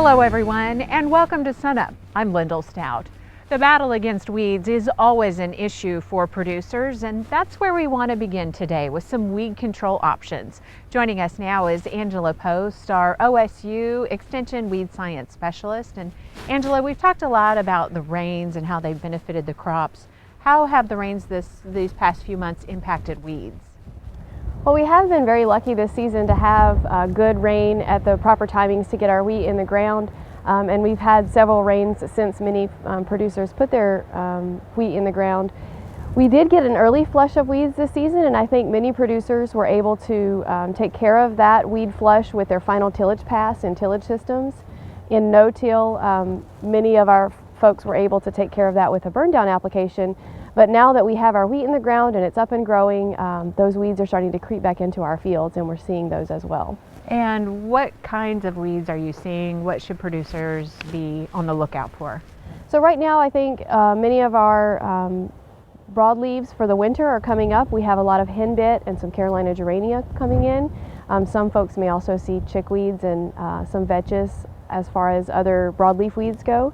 Hello everyone, and welcome to SUNUP. I'm Lyndall Stout. The battle against weeds is always an issue for producers, and that's where we want to begin today with some weed control options. Joining us now is Angela Post, our OSU Extension Weed Science Specialist. And Angela, we've talked a lot about the rains and how they've benefited the crops. How have the rains these past few months impacted weeds? Well, we have been very lucky this season to have good rain at the proper timings to get our wheat in the ground. And we've had several rains since many producers put their wheat in the ground. We did get an early flush of weeds this season, and I think many producers were able to take care of that weed flush with their final tillage pass and tillage systems. In no-till, many of our folks were able to take care of that with a burn down application. But now that we have our wheat in the ground and it's up and growing, those weeds are starting to creep back into our fields, and we're seeing those as well. And what kinds of weeds are you seeing? What should producers be on the lookout for? So right now I think many of our broadleaves for the winter are coming up. We have a lot of henbit and some Carolina gerania coming in. Some folks may also see chickweeds and some vetches as far as other broadleaf weeds go.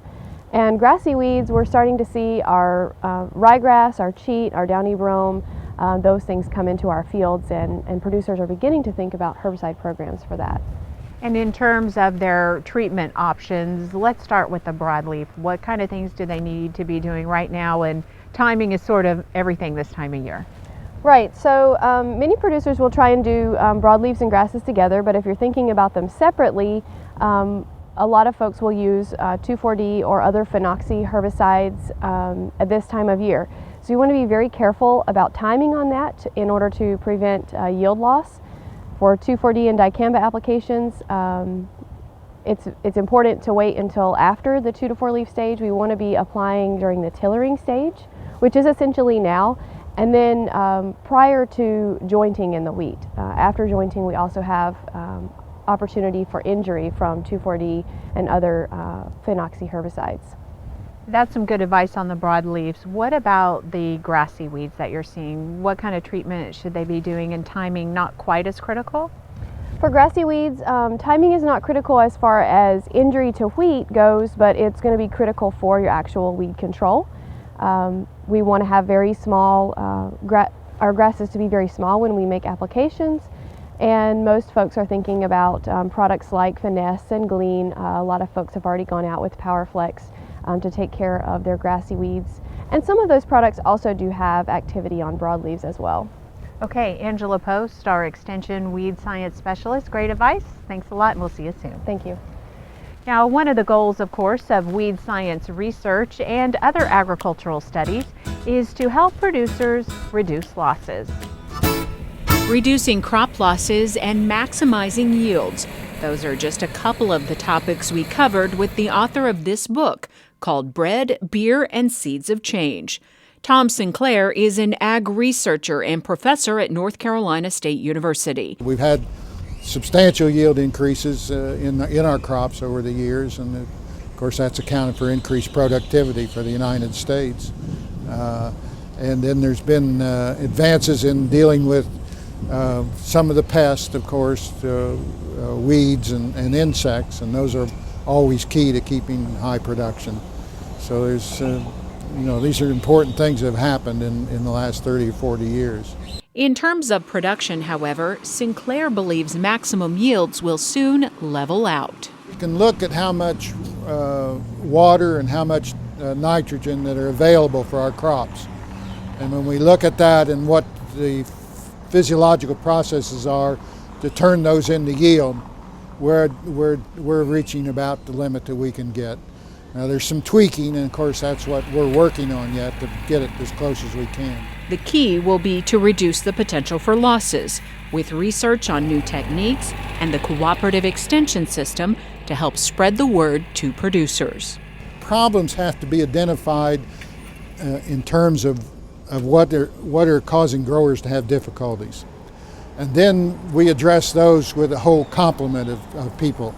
And grassy weeds, we're starting to see our ryegrass, our cheat, our downy brome, those things come into our fields, and producers are beginning to think about herbicide programs for that. And in terms of their treatment options, let's start with the broadleaf. What kind of things do they need to be doing right now? And timing is sort of everything this time of year. Right, so many producers will try and do broadleaves and grasses together, but if you're thinking about them separately, a lot of folks will use 2,4-D or other phenoxy herbicides at this time of year. So you want to be very careful about timing on that in order to prevent yield loss. For 2,4-D and dicamba applications, it's important to wait until after the 2 to 4 leaf stage. We want to be applying during the tillering stage, which is essentially now, and then prior to jointing in the wheat. After jointing, we also have opportunity for injury from 2,4-D and other phenoxy herbicides. That's some good advice on the broadleaves. What about the grassy weeds that you're seeing? What kind of treatment should they be doing, and timing not quite as critical? For grassy weeds, timing is not critical as far as injury to wheat goes, but it's going to be critical for your actual weed control. We want to have very small, our grasses to be very small when we make applications. And most folks are thinking about products like Finesse and Glean. A lot of folks have already gone out with PowerFlex to take care of their grassy weeds. And some of those products also do have activity on broadleaves as well. Okay, Angela Post, our Extension Weed Science Specialist. Great advice. Thanks a lot, and we'll see you soon. Thank you. Now, one of the goals, of course, of weed science research and other agricultural studies is to help producers reduce losses. Reducing crop losses and maximizing yields. Those are just a couple of the topics we covered with the author of this book called Bread, Beer, and Seeds of Change. Tom Sinclair is an ag researcher and professor at North Carolina State University. We've had substantial yield increases in our crops over the years, and of course that's accounted for increased productivity for the United States. And then there's been advances in dealing with some of the pests, of course, weeds and insects, and those are always key to keeping high production. So there's, these are important things that have happened in the last 30 or 40 years. In terms of production, however, Sinclair believes maximum yields will soon level out. You can look at how much water and how much nitrogen that are available for our crops. And when we look at that and what the physiological processes are to turn those into yield, we're reaching about the limit that we can get. Now there's some tweaking, and of course that's what we're working on yet, to get it as close as we can. The key will be to reduce the potential for losses, with research on new techniques and the cooperative extension system to help spread the word to producers. Problems have to be identified in terms of what are causing growers to have difficulties. And then we address those with a whole complement of people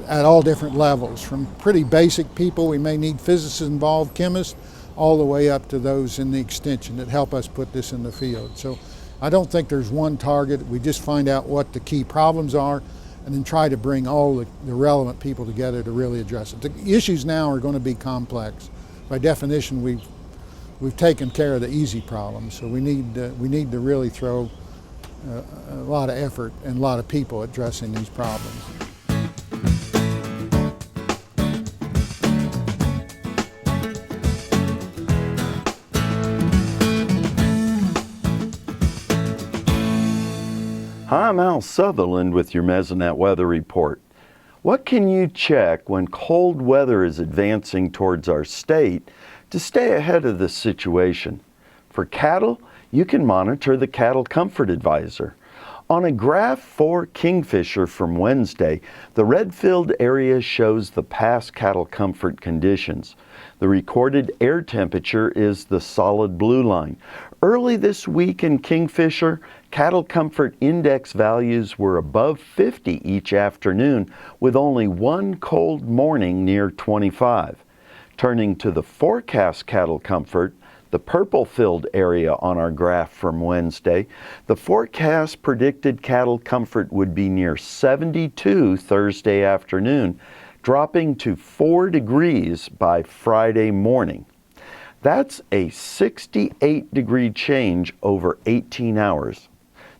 at all different levels, from pretty basic people, we may need physicists involved, chemists, all the way up to those in the extension that help us put this in the field. So I don't think there's one target. We just find out what the key problems are and then try to bring all the relevant people together to really address it. The issues now are going to be complex. By definition, we've taken care of the easy problems, so we need to really throw a lot of effort and a lot of people addressing these problems. Hi, I'm Al Sutherland with your Mesonet weather report. What can you check when cold weather is advancing towards our state to stay ahead of this situation? For cattle, you can monitor the Cattle Comfort Advisor. On a graph for Kingfisher from Wednesday, the red-filled area shows the past cattle comfort conditions. The recorded air temperature is the solid blue line. Early this week in Kingfisher, cattle comfort index values were above 50 each afternoon, with only one cold morning near 25. Turning to the forecast cattle comfort, the purple-filled area on our graph from Wednesday, the forecast predicted cattle comfort would be near 72 Thursday afternoon, dropping to 4 degrees by Friday morning. That's a 68-degree change over 18 hours.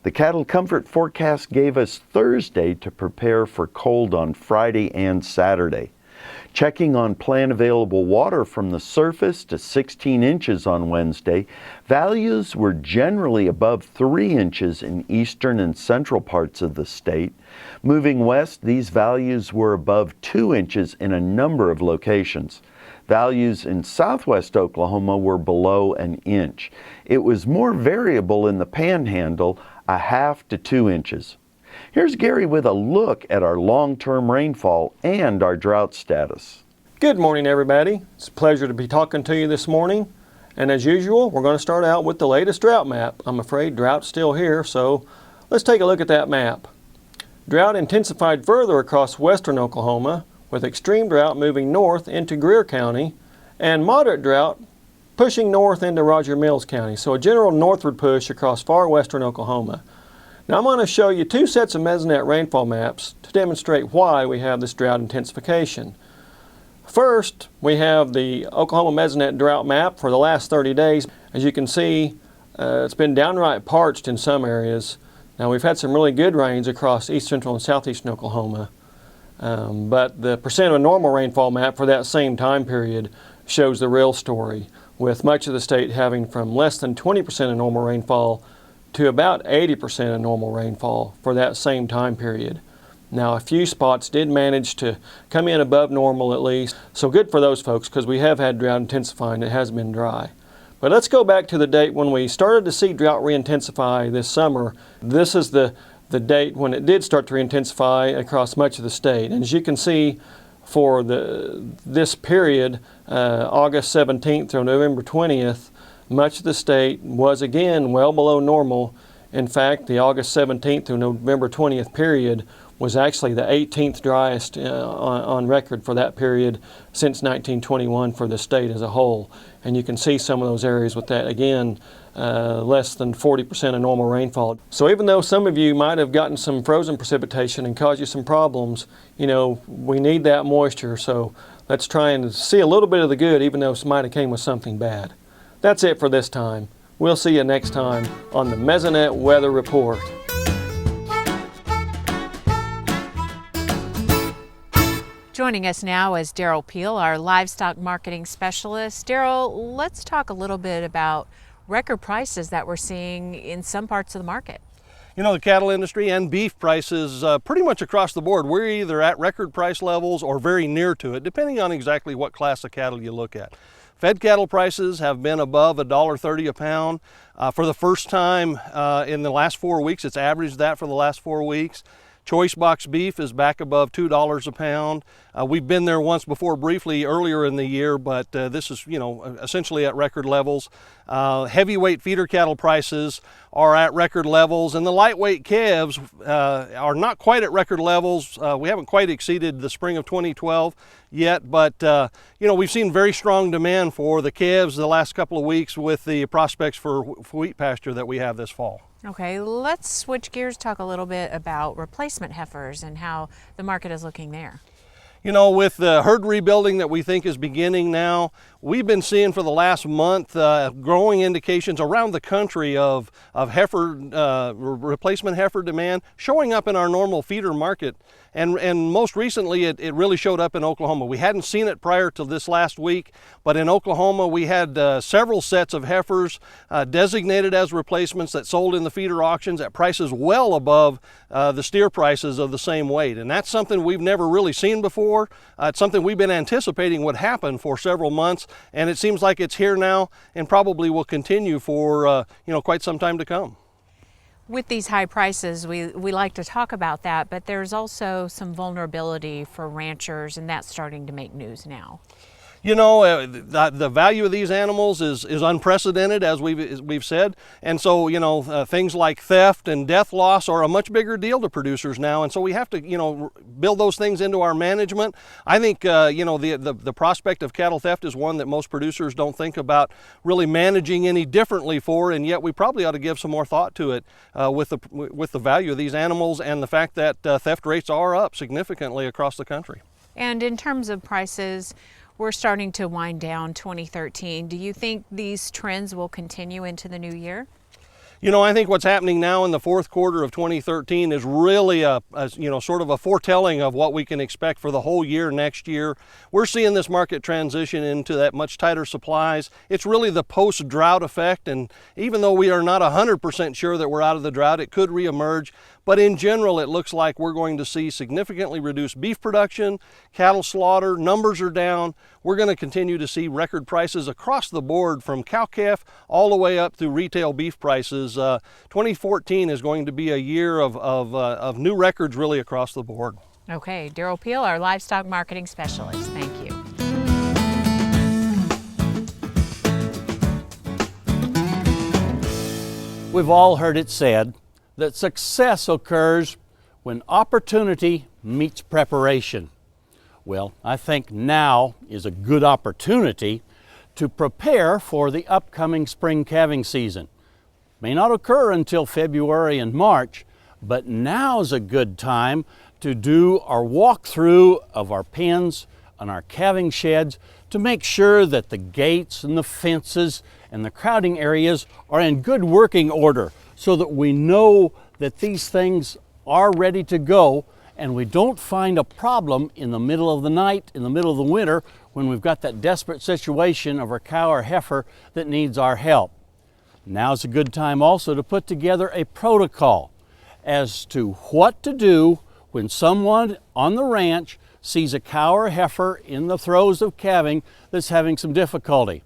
The cattle comfort forecast gave us Thursday to prepare for cold on Friday and Saturday. Checking on plant available water from the surface to 16 inches on Wednesday, values were generally above 3 inches in eastern and central parts of the state. Moving west, these values were above 2 inches in a number of locations. Values in southwest Oklahoma were below an inch. It was more variable in the Panhandle, 1/2 to 2 inches. Here's Gary with a look at our long-term rainfall and our drought status. Good morning, everybody. It's a pleasure to be talking to you this morning. And as usual, we're going to start out with the latest drought map. I'm afraid drought's still here, so let's take a look at that map. Drought intensified further across western Oklahoma, with extreme drought moving north into Greer County and moderate drought pushing north into Roger Mills County. So a general northward push across far western Oklahoma. Now I'm going to show you 2 sets of Mesonet rainfall maps to demonstrate why we have this drought intensification. First, we have the Oklahoma Mesonet drought map for the last 30 days. As you can see, it's been downright parched in some areas. Now we've had some really good rains across east central and southeastern Oklahoma. But the percent of normal rainfall map for that same time period shows the real story, with much of the state having from less than 20% of normal rainfall to about 80% of normal rainfall for that same time period. Now a few spots did manage to come in above normal at least, so good for those folks because we have had drought intensifying. It has been dry. But let's go back to the date when we started to see drought re-intensify this summer. This is the date when it did start to re-intensify across much of the state. And as you can see, for this period, August 17th through November 20th, much of the state was again well below normal. In fact, the August 17th through November 20th period was actually the 18th driest on record for that period since 1921 for the state as a whole. And you can see some of those areas with that, again, less than 40% of normal rainfall. So even though some of you might have gotten some frozen precipitation and caused you some problems, you know, we need that moisture. So let's try and see a little bit of the good, even though it might have came with something bad. That's it for this time. We'll see you next time on the Mesonet Weather Report. Joining us now is Daryl Peel, our livestock marketing specialist. Daryl, let's talk a little bit about record prices that we're seeing in some parts of the market. You know, the cattle industry and beef prices pretty much across the board, we're either at record price levels or very near to it, depending on exactly what class of cattle you look at. Fed cattle prices have been above $1.30 a pound. For the first time in the last 4 weeks, it's averaged that for the last 4 weeks. Choice box beef is back above $2 a pound. We've been there once before briefly earlier in the year, but this is, you know, essentially at record levels. Heavyweight feeder cattle prices are at record levels, and the lightweight calves are not quite at record levels. We haven't quite exceeded the spring of 2012 yet, but you know, we've seen very strong demand for the calves the last couple of weeks with the prospects for wheat pasture that we have this fall. Okay, let's switch gears, talk a little bit about replacement heifers and how the market is looking there. You know, with the herd rebuilding that we think is beginning now, we've been seeing for the last month growing indications around the country of heifer, replacement heifer demand showing up in our normal feeder market. And most recently, it really showed up in Oklahoma. We hadn't seen it prior to this last week, but in Oklahoma, we had several sets of heifers designated as replacements that sold in the feeder auctions at prices well above the steer prices of the same weight. And that's something we've never really seen before. It's something we've been anticipating would happen for several months, and it seems like it's here now and probably will continue for quite some time to come. With these high prices, we like to talk about that, but there's also some vulnerability for ranchers, and that's starting to make news now. You know, the value of these animals is unprecedented, as we've said, and so things like theft and death loss are a much bigger deal to producers now, and so we have to build those things into our management. I think the prospect of cattle theft is one that most producers don't think about really managing any differently for, and yet we probably ought to give some more thought to it with the value of these animals and the fact that theft rates are up significantly across the country. And in terms of prices, we're starting to wind down 2013. Do you think these trends will continue into the new year? You know, I think what's happening now in the fourth quarter of 2013 is really sort of a foretelling of what we can expect for the whole year next year. We're seeing this market transition into that much tighter supplies. It's really the post-drought effect, and even though we are not 100% sure that we're out of the drought, it could reemerge. But in general, it looks like we're going to see significantly reduced beef production, cattle slaughter, numbers are down. We're going to continue to see record prices across the board from cow-calf all the way up through retail beef prices. 2014 is going to be a year of new records really across the board. Okay, Daryl Peel, our livestock marketing specialist. Thank you. We've all heard it said that success occurs when opportunity meets preparation. Well, I think now is a good opportunity to prepare for the upcoming spring calving season. May not occur until February and March, but now's a good time to do our walkthrough of our pens and our calving sheds to make sure that the gates and the fences and the crowding areas are in good working order, so that we know that these things are ready to go and we don't find a problem in the middle of the night, in the middle of the winter, when we've got that desperate situation of a cow or heifer that needs our help. Now's a good time also to put together a protocol as to what to do when someone on the ranch sees a cow or heifer in the throes of calving that's having some difficulty.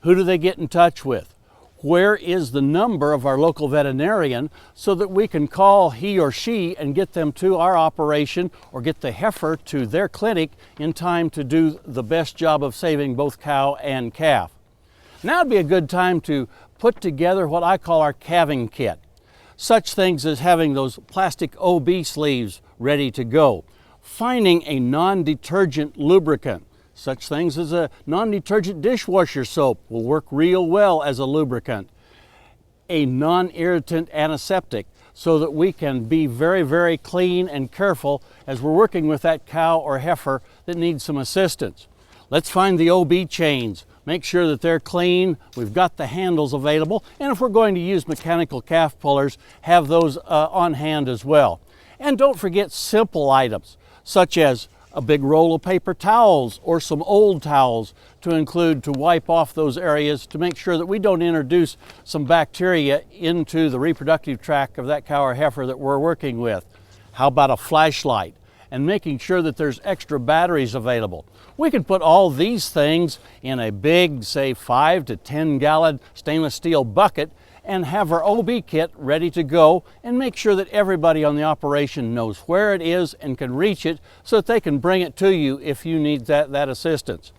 Who do they get in touch with? Where is the number of our local veterinarian so that we can call he or she and get them to our operation or get the heifer to their clinic in time to do the best job of saving both cow and calf. Now would be a good time to put together what I call our calving kit. Such things as having those plastic OB sleeves ready to go, finding a non-detergent lubricant. Such things as a non-detergent dishwasher soap will work real well as a lubricant. A non-irritant antiseptic so that we can be very, very clean and careful as we're working with that cow or heifer that needs some assistance. Let's find the OB chains, make sure that they're clean, we've got the handles available, and if we're going to use mechanical calf pullers, have those on hand as well. And don't forget simple items such as a big roll of paper towels or some old towels to include to wipe off those areas to make sure that we don't introduce some bacteria into the reproductive tract of that cow or heifer that we're working with. How about a flashlight? And making sure that there's extra batteries available. We can put all these things in a big, say 5 to 10 gallon stainless steel bucket and have our OB kit ready to go and make sure that everybody on the operation knows where it is and can reach it so that they can bring it to you if you need that assistance.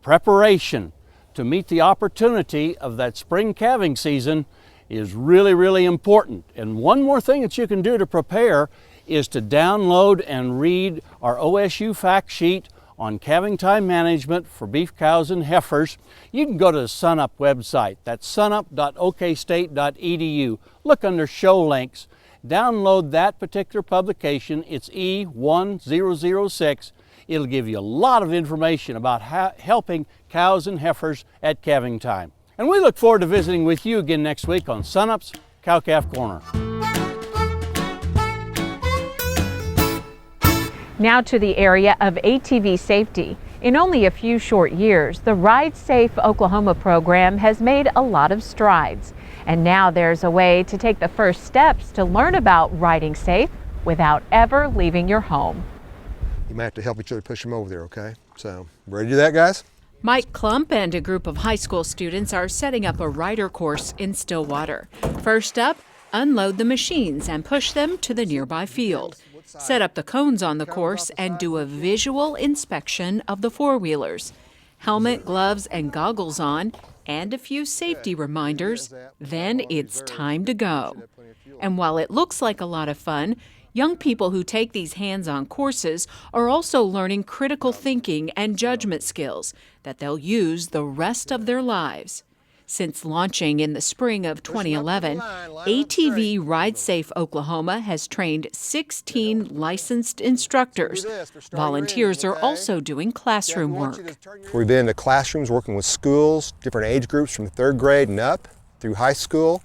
Preparation to meet the opportunity of that spring calving season is really, really important. And one more thing that you can do to prepare is to download and read our OSU fact sheet on calving time management for beef cows and heifers, you can go to the SUNUP website. That's sunup.okstate.edu. Look under show links. Download that particular publication. It's E1006. It'll give you a lot of information about helping cows and heifers at calving time. And we look forward to visiting with you again next week on SUNUP's Cow-Calf Corner. Now to the area of ATV safety. In only a few short years, the Ride Safe Oklahoma program has made a lot of strides. And now there's a way to take the first steps to learn about riding safe without ever leaving your home. You might have to help each other push them over there, okay? So, ready to do that, guys? Mike Klump and a group of high school students are setting up a rider course in Stillwater. First up, unload the machines and push them to the nearby field. Set up the cones on the course and do a visual inspection of the four-wheelers. Helmet, gloves, and goggles on, and a few safety reminders. Then it's time to go. And while it looks like a lot of fun, young people who take these hands-on courses are also learning critical thinking and judgment skills that they'll use the rest of their lives. Since launching in the spring of 2011, ATV Ride Safe Oklahoma has trained 16 licensed instructors. Volunteers are also doing classroom work. We've been to classrooms working with schools, different age groups from 3rd grade and up through high school.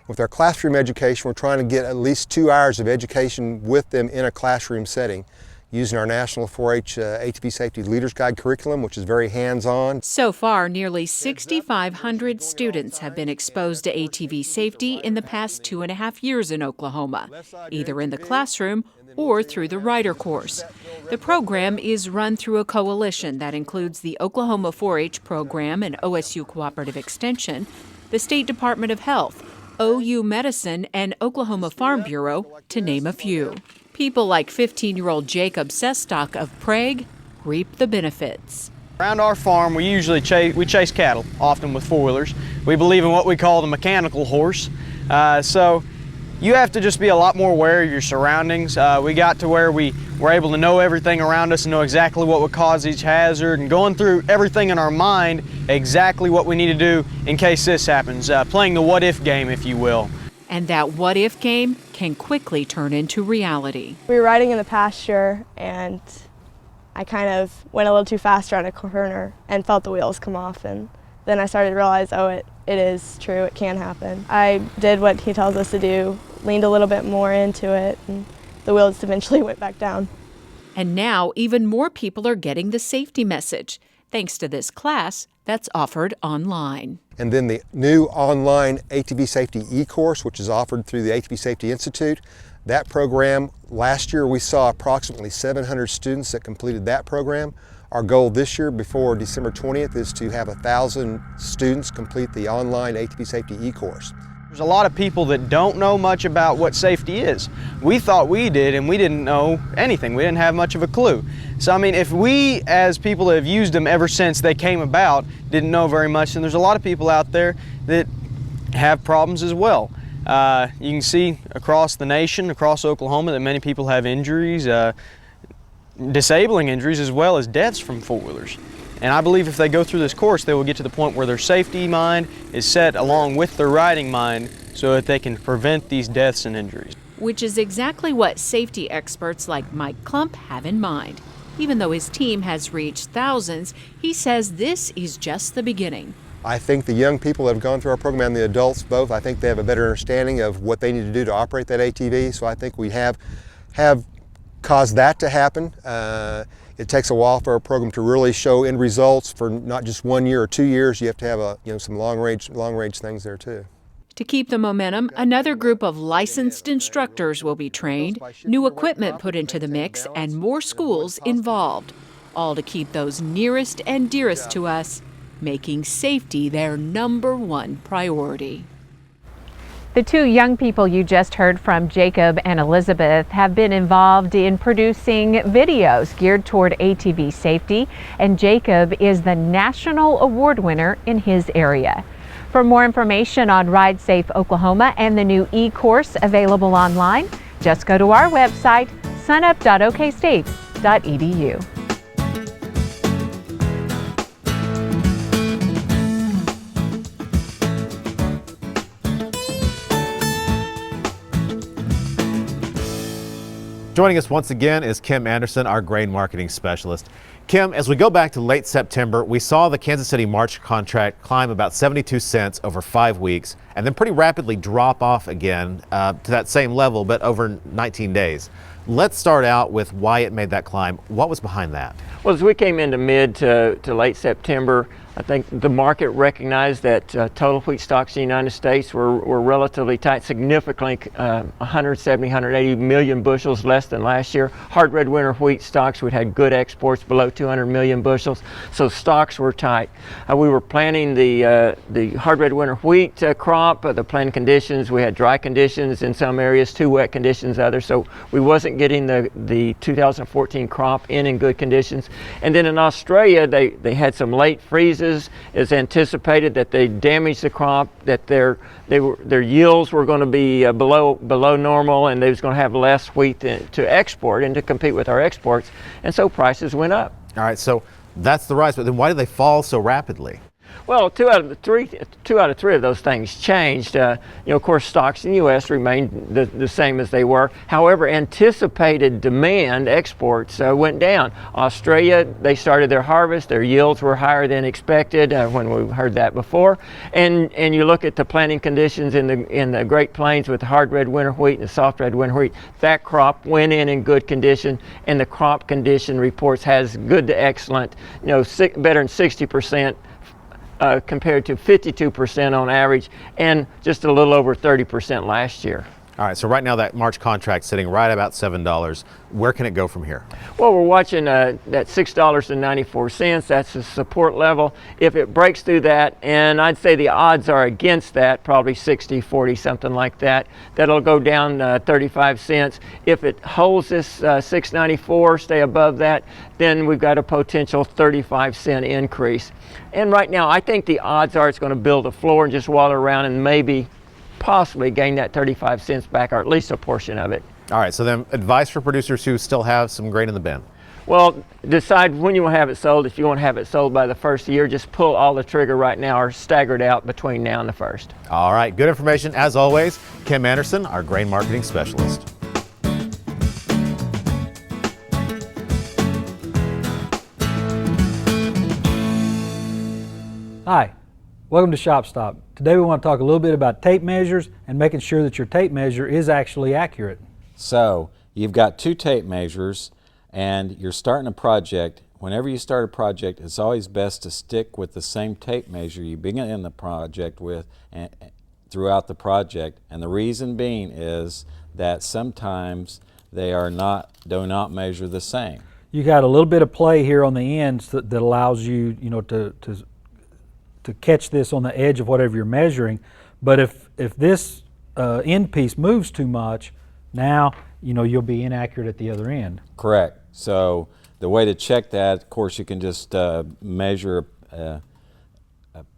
With our classroom education, we're trying to get at least 2 hours of education with them in a classroom setting, using our National 4-H ATV Safety Leaders Guide curriculum, which is very hands-on. So far, nearly 6,500 students have been exposed to ATV safety in the past 2.5 years in Oklahoma, either in the classroom or through the rider course. The program is run through a coalition that includes the Oklahoma 4-H program and OSU Cooperative Extension, the State Department of Health, OU Medicine, and Oklahoma Farm Bureau, to name a few. People like 15-year-old Jacob Sestock of Prague reap the benefits. Around our farm, we usually chase cattle, often with four-wheelers. We believe in what we call the mechanical horse. So you have to just be a lot more aware of your surroundings. We got to where we were able to know everything around us and know exactly what would cause each hazard, and going through everything in our mind exactly what we need to do in case this happens, playing the what-if game, if you will. And that what-if game can quickly turn into reality. We were riding in the pasture, and I kind of went a little too fast around a corner and felt the wheels come off, and then I started to realize, oh, it is true, it can happen. I did what he tells us to do, leaned a little bit more into it, and the wheels eventually went back down. And now even more people are getting the safety message, thanks to this class that's offered online. And then the new online ATV Safety e-course, which is offered through the ATV Safety Institute. That program, last year we saw approximately 700 students that completed that program. Our goal this year, before December 20th, is to have 1,000 students complete the online ATV Safety e-course. There's a lot of people that don't know much about what safety is. We thought we did, and we didn't know anything. We didn't have much of a clue. So I mean, if we, as people that have used them ever since they came about, didn't know very much, then there's a lot of people out there that have problems as well. You can see across the nation, across Oklahoma, that many people have injuries, disabling injuries, as well as deaths from four-wheelers. And I believe if they go through this course, they will get to the point where their safety mind is set along with their riding mind so that they can prevent these deaths and injuries. Which is exactly what safety experts like Mike Klump have in mind. Even though his team has reached thousands, he says this is just the beginning. I think the young people that have gone through our program and the adults both, I think they have a better understanding of what they need to do to operate that ATV. So I think we have caused that to happen. It takes a while for a program to really show end results for not just 1 year or 2 years. You have to have some long range things there too. To keep the momentum, another group of licensed instructors will be trained, new equipment put into the mix, and more schools involved. All to keep those nearest and dearest to us, making safety their #1 priority. The two young people you just heard from, Jacob and Elizabeth, have been involved in producing videos geared toward ATV safety, and Jacob is the national award winner in his area. For more information on Ride Safe Oklahoma and the new e-course available online, just go to our website, sunup.okstate.edu. Joining us once again is Kim Anderson, our grain marketing specialist. Kim, as we go back to late September, we saw the Kansas City March contract climb about 72 cents over 5 weeks and then pretty rapidly drop off again to that same level, but over 19 days. Let's start out with why it made that climb. What was behind that? Well, as we came into mid to late September, I think the market recognized that total wheat stocks in the United States were relatively tight, significantly 170, 180 million bushels less than last year. Hard red winter wheat stocks, we'd had good exports below 200 million bushels, so stocks were tight. We were planting the hard red winter wheat crop, the planting conditions, we had dry conditions in some areas, too wet conditions others, so we wasn't getting the 2014 crop in good conditions. And then in Australia, they had some late freezes. As anticipated that they damaged the crop, that their yields were going to be below normal, and they was going to have less wheat to export and to compete with our exports, and so prices went up. All right, so that's the rise, but then why did they fall so rapidly? Well, two out of three of those things changed. Of course, stocks in the U.S. remained the same as they were. However, anticipated demand, exports, went down. Australia, they started their harvest. Their yields were higher than expected when we heard that before. And you look at the planting conditions in the Great Plains with the hard red winter wheat and the soft red winter wheat. That crop went in good condition, and the crop condition reports has good to excellent. Better than 60%. Compared to 52% on average, and just a little over 30% last year. All right, so right now that March contract sitting right about $7. Where can it go from here? Well, we're watching that $6.94. That's the support level. If it breaks through that, and I'd say the odds are against that, probably 60-40, something like that, that'll go down 35 cents. If it holds this $6.94, stay above that, then we've got a potential 35-cent increase. And right now, I think the odds are it's going to build a floor and just waddle around and maybe possibly gain that 35 cents back, or at least a portion of it. All right, so then advice for producers who still have some grain in the bin. Well, decide when you want to have it sold. If you want to have it sold by the first year, just pull all the trigger right now or stagger it out between now and the first. All right, good information as always. Kim Anderson, our grain marketing specialist. Hi, welcome to Shop Stop. Today we want to talk a little bit about tape measures and making sure that your tape measure is actually accurate. So, you've got two tape measures and you're starting a project. Whenever you start a project, it's always best to stick with the same tape measure you begin the project with and throughout the project. And the reason being is that sometimes they do not measure the same. You got a little bit of play here on the ends that allows you, to catch this on the edge of whatever you're measuring. But if this end piece moves too much, now you'll be inaccurate at the other end. Correct. So the way to check that, of course, you can just measure a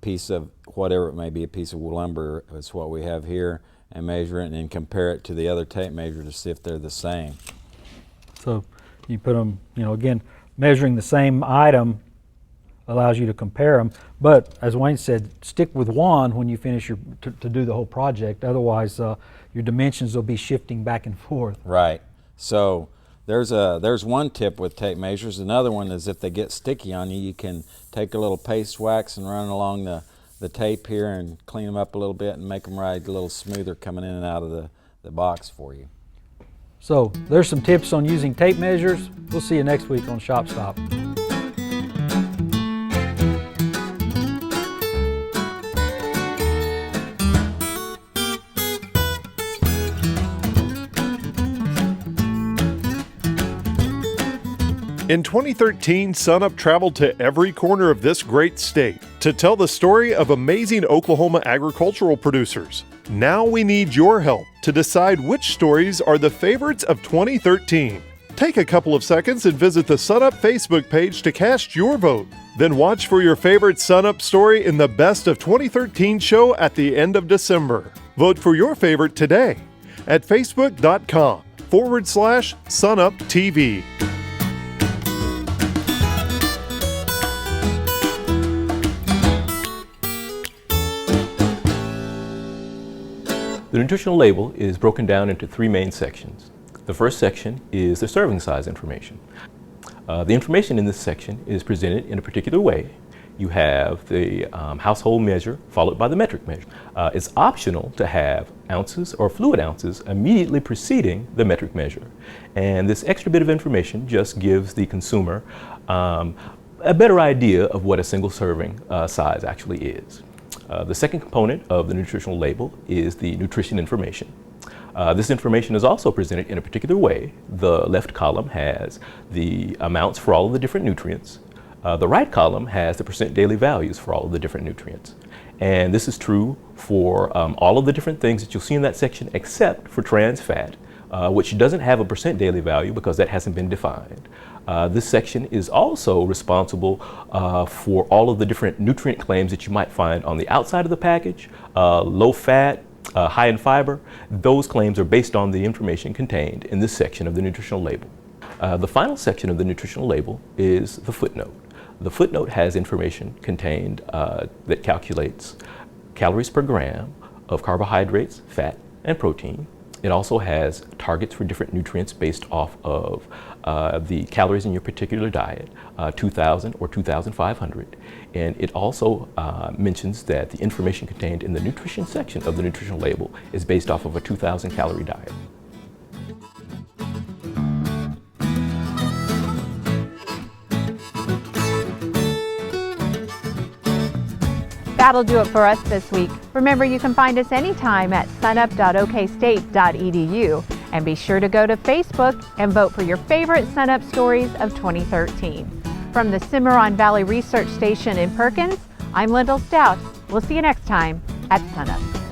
piece of whatever it may be, a piece of lumber, is what we have here, and measure it and then compare it to the other tape measure to see if they're the same. So you put them, again, measuring the same item allows you to compare them, but as Wayne said, stick with one when you finish to do the whole project. Otherwise, your dimensions will be shifting back and forth. Right. So there's one tip with tape measures. Another one is if they get sticky on you, you can take a little paste wax and run along the tape here and clean them up a little bit and make them ride a little smoother coming in and out of the box for you. So there's some tips on using tape measures. We'll see you next week on Shop Stop. In 2013, SUNUP traveled to every corner of this great state to tell the story of amazing Oklahoma agricultural producers. Now we need your help to decide which stories are the favorites of 2013. Take a couple of seconds and visit the SUNUP Facebook page to cast your vote. Then watch for your favorite SUNUP story in the Best of 2013 show at the end of December. Vote for your favorite today at facebook.com/SUNUPTV. The nutritional label is broken down into three main sections: The first section is the serving size information. The information in this section is presented in a particular way. You have the household measure followed by the metric measure. It's optional to have ounces or fluid ounces immediately preceding the metric measure. And this extra bit of information just gives the consumer a better idea of what a single serving size actually is. The second component of the nutritional label is the nutrition information. This information is also presented in a particular way. The left column has the amounts for all of the different nutrients. The right column has the percent daily values for all of the different nutrients. And this is true for all of the different things that you'll see in that section except for trans fat, which doesn't have a percent daily value because that hasn't been defined. This section is also responsible for all of the different nutrient claims that you might find on the outside of the package, low fat, high in fiber. Those claims are based on the information contained in this section of the nutritional label. The final section of the nutritional label is the footnote. The footnote has information contained that calculates calories per gram of carbohydrates, fat, and protein. It also has targets for different nutrients based off of the calories in your particular diet, 2,000 or 2,500. And it also mentions that the information contained in the nutrition section of the nutritional label is based off of a 2,000 calorie diet. That'll do it for us this week. Remember, you can find us anytime at sunup.okstate.edu, and be sure to go to Facebook and vote for your favorite SUNUP stories of 2013. From the Cimarron Valley Research Station in Perkins, I'm Lyndall Stout. We'll see you next time at SUNUP.